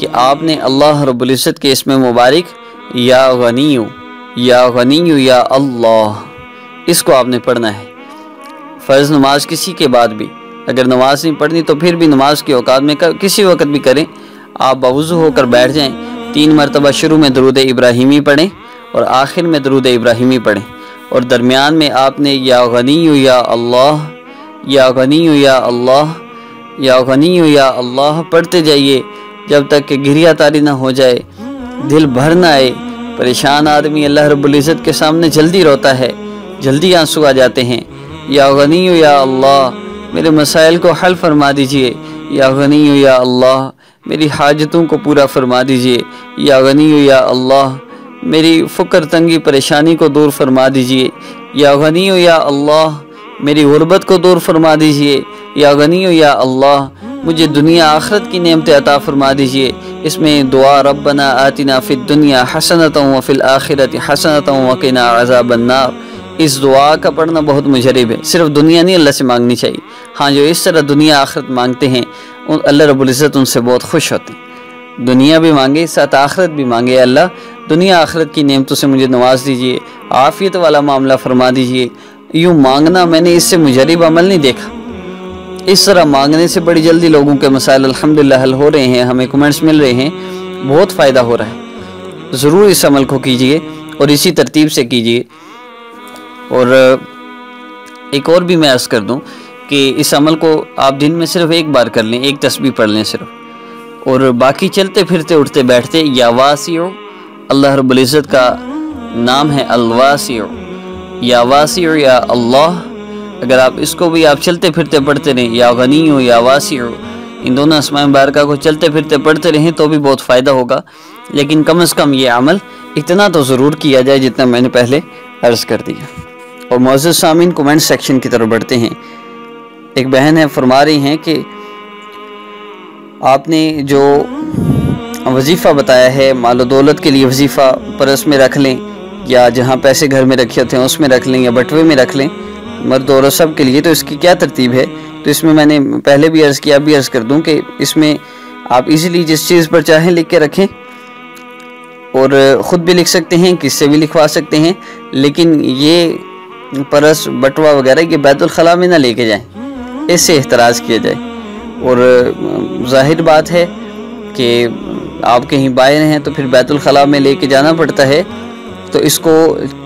کہ آپ نے اللہ رب العزت کے اسم مبارک یا غنیو یا اللہ، اس کو آپ نے پڑھنا ہے۔ فرض نماز کسی کے بعد بھی اگر نماز نہیں پڑھنی تو پھر بھی نماز کے اوقات میں کسی وقت بھی کریں، آپ باوضو ہو کر بیٹھ جائیں، 3 مرتبہ شروع میں درود ابراہیمی پڑھیں اور آخر میں درود ابراہیمی پڑھیں، اور درمیان میں آپ نے یا غنیو یا اللہ یا غنیو یا اللہ یا غنیو یا اللہ پڑھتے جائیے جب تک کہ گریہ تاری نہ ہو جائے، دل بھر نہ آئے۔ پریشان آدمی اللہ رب العزت کے سامنے جلدی روتا ہے، جلدی آنسو آ جاتے ہیں۔ یا غنیو یا اللہ میرے مسائل کو حل فرما دیجئے، یا غنیو یا اللہ میری حاجتوں کو پورا فرما دیجئے، یا غنیو یا اللہ میری فقر تنگی پریشانی کو دور فرما دیجئے، یا غنیو یا اللہ میری غربت کو دور فرما دیجئے، یا غنیو یا اللہ مجھے دنیا آخرت کی نعمتیں عطا فرما دیجئے۔ اس میں دعا ربنا آتنا فی الدنیا حسنۃ وفی الآخرۃ حسنۃ وقنا عذاب النار، اس دعا کا پڑھنا بہت مجرب ہے۔ صرف دنیا نہیں اللہ سے مانگنی چاہیے، ہاں جو اس طرح دنیا آخرت مانگتے ہیں اللہ رب العزت ان سے بہت خوش ہوتے ہیں۔ دنیا بھی مانگے ساتھ آخرت بھی مانگے، اللہ دنیا آخرت کی نعمتوں سے مجھے نواز دیجئے، عافیت والا معاملہ فرما دیجئے۔ یوں مانگنا میں نے اس سے مجرب عمل نہیں دیکھا، اس طرح مانگنے سے بڑی جلدی لوگوں کے مسائل الحمدللہ حل ہو رہے ہیں، ہمیں کمنٹس مل رہے ہیں، بہت فائدہ ہو رہا ہے۔ ضرور اس عمل کو کیجئے اور اسی ترتیب سے کیجئے۔ اور ایک اور بھی میں عرض کر دوں کہ اس عمل کو آپ دن میں صرف ایک بار کر لیں، ایک تسبیح پڑھ لیں صرف، اور باقی چلتے پھرتے اٹھتے بیٹھتے یا واسع، اللہ رب العزت کا نام ہے الواسع، یا واسع یا اللہ، اگر آپ اس کو بھی آپ چلتے پھرتے پڑھتے رہیں، یا غنیو یا واسع، ان دونوں اسماء مبارکہ کو چلتے پھرتے پڑھتے رہیں تو بھی بہت فائدہ ہوگا۔ لیکن کم از کم یہ عمل اتنا تو ضرور کیا جائے جتنا میں نے پہلے عرض کر دیا۔ اور معزز سامعین کومنٹ سیکشن کی طرف بڑھتے ہیں۔ ایک بہن ہے فرما رہی ہیں کہ آپ نے جو وظیفہ بتایا ہے مال و دولت کے لیے وظیفہ پرس میں رکھ لیں، یا جہاں پیسے گھر میں رکھے ہوتے ہیں اس میں رکھ لیں، یا بٹوے میں رکھ لیں، مرد اور سب کے لیے، تو اس کی کیا ترتیب ہے؟ تو اس میں نے پہلے بھی عرض کیا، اب بھی عرض کر دوں کہ اس میں آپ ایزیلی جس چیز پر چاہیں لکھ کے رکھیں، اور خود بھی لکھ سکتے ہیں، کس سے بھی لکھوا سکتے ہیں، لیکن یہ پرس بٹوا وغیرہ یہ بیت الخلاء میں نہ لے کے جائیں، اس سے احتراز کیا جائے۔ اور ظاہر بات ہے کہ آپ کہیں باہر ہیں تو پھر بیت الخلاء میں لے کے جانا پڑتا ہے، تو اس کو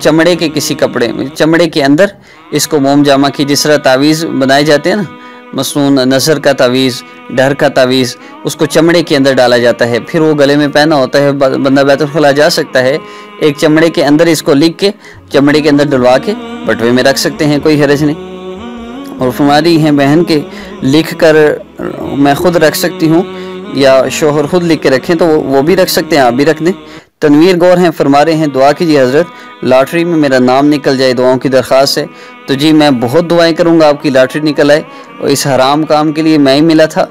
چمڑے کے کسی کپڑے میں، چمڑے کے اندر اس کو موم جامہ کی جس طرح تعویذ بنائے جاتے ہیں نا، مثلاً نظر کا تعویذ، ڈر کا تعویذ، اس کو چمڑے کے اندر ڈالا جاتا ہے، پھر وہ گلے میں پہنا ہوتا ہے، بندہ بیت الخلاء جا سکتا ہے، ایک چمڑے کے اندر اس کو لکھ کے چمڑے کے اندر ڈلوا کے بٹوے میں رکھ سکتے ہیں، کوئی حرج نہیں۔ اور فرماری ہیں بہن کے لکھ کر میں خود رکھ سکتی ہوں یا شوہر خود لکھ کے رکھیں تو وہ بھی رکھ سکتے ہیں، آپ بھی رکھ دیں۔ تنویر گور ہیں فرما رہے ہیں دعا کیجیے حضرت لاٹری میں میرا نام نکل جائے، دعاؤں کی درخواست ہے۔ تو جی میں بہت دعائیں کروں گا آپ کی لاٹری نکل آئے، اور اس حرام کام کے لیے میں ہی ملا تھا،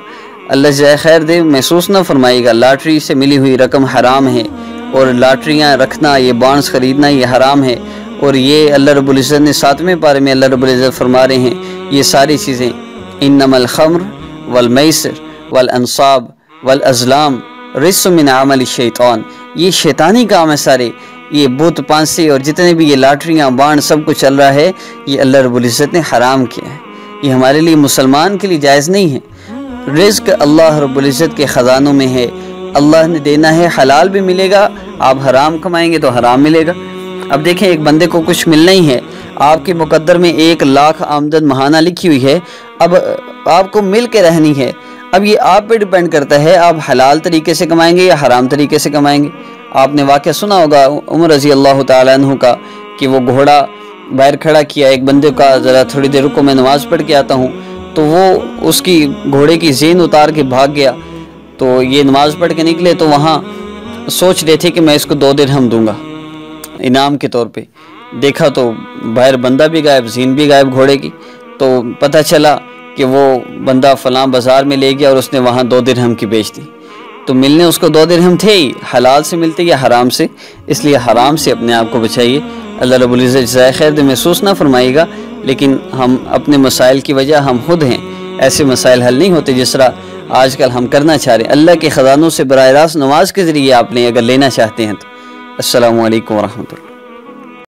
اللہ جزائے خیر دے، محسوس نہ فرمائیے گا، لاٹری سے ملی ہوئی رقم حرام ہے، اور لاٹریاں رکھنا، یہ بانڈز خریدنا یہ حرام ہے، اور یہ اللہ رب العزت نے 7ویں پارے میں اللہ رب العزت فرما رہے ہیں یہ ساری چیزیں انما الخمر والمیسر والانصاب والازلام رجس من عمل الشیطان، یہ شیطانی کام ہے سارے، یہ بت پانسے اور جتنے بھی یہ لاٹریاں بانڈ سب کچھ چل رہا ہے یہ اللہ رب العزت نے حرام کیا ہے، یہ ہمارے لیے مسلمان کے لیے جائز نہیں ہے۔ رزق اللہ رب العزت کے خزانوں میں ہے، اللہ نے دینا ہے، حلال بھی ملے گا، آپ حرام کمائیں گے تو حرام ملے گا۔ اب دیکھیں ایک بندے کو کچھ ملنا ہی ہے، آپ کے مقدر میں 1 لاکھ آمدن ماہانہ لکھی ہوئی ہے، اب آپ کو مل کے رہنی ہے، اب یہ آپ پہ ڈیپینڈ کرتا ہے آپ حلال طریقے سے کمائیں گے یا حرام طریقے سے کمائیں گے۔ آپ نے واقعہ سنا ہوگا عمر رضی اللہ تعالیٰ عنہ کا کہ وہ گھوڑا باہر کھڑا کیا ایک بندے کا، ذرا تھوڑی دیر رکو میں نماز پڑھ کے آتا ہوں، تو وہ اس کی گھوڑے کی زین اتار کے بھاگ گیا، تو یہ نماز پڑھ کے نکلے تو وہاں سوچ رہے تھے کہ میں اس کو 2 درہم دوں گا انعام کے طور پہ، دیکھا تو باہر بندہ بھی غائب، زین بھی غائب گھوڑے کی، تو پتہ چلا کہ وہ بندہ فلاں بازار میں لے گیا اور اس نے وہاں 2 درہم کی بیچ دی، تو ملنے اس کو 2 درہم تھے ہی، حلال سے ملتے یا حرام سے، اس لیے حرام سے اپنے آپ کو بچائیے، اللہ رب العزت جزائے خیر دے، محسوس نہ فرمائیے گا، لیکن ہم اپنے مسائل کی وجہ ہم خود ہیں، ایسے مسائل حل نہیں ہوتے جس طرح آج کل ہم کرنا چاہ رہے ہیں۔ اللہ کے خزانوں سے براہ راست نماز کے ذریعے آپ نے اگر لینا چاہتے ہیں تو۔ السلام علیکم ورحمۃ اللہ۔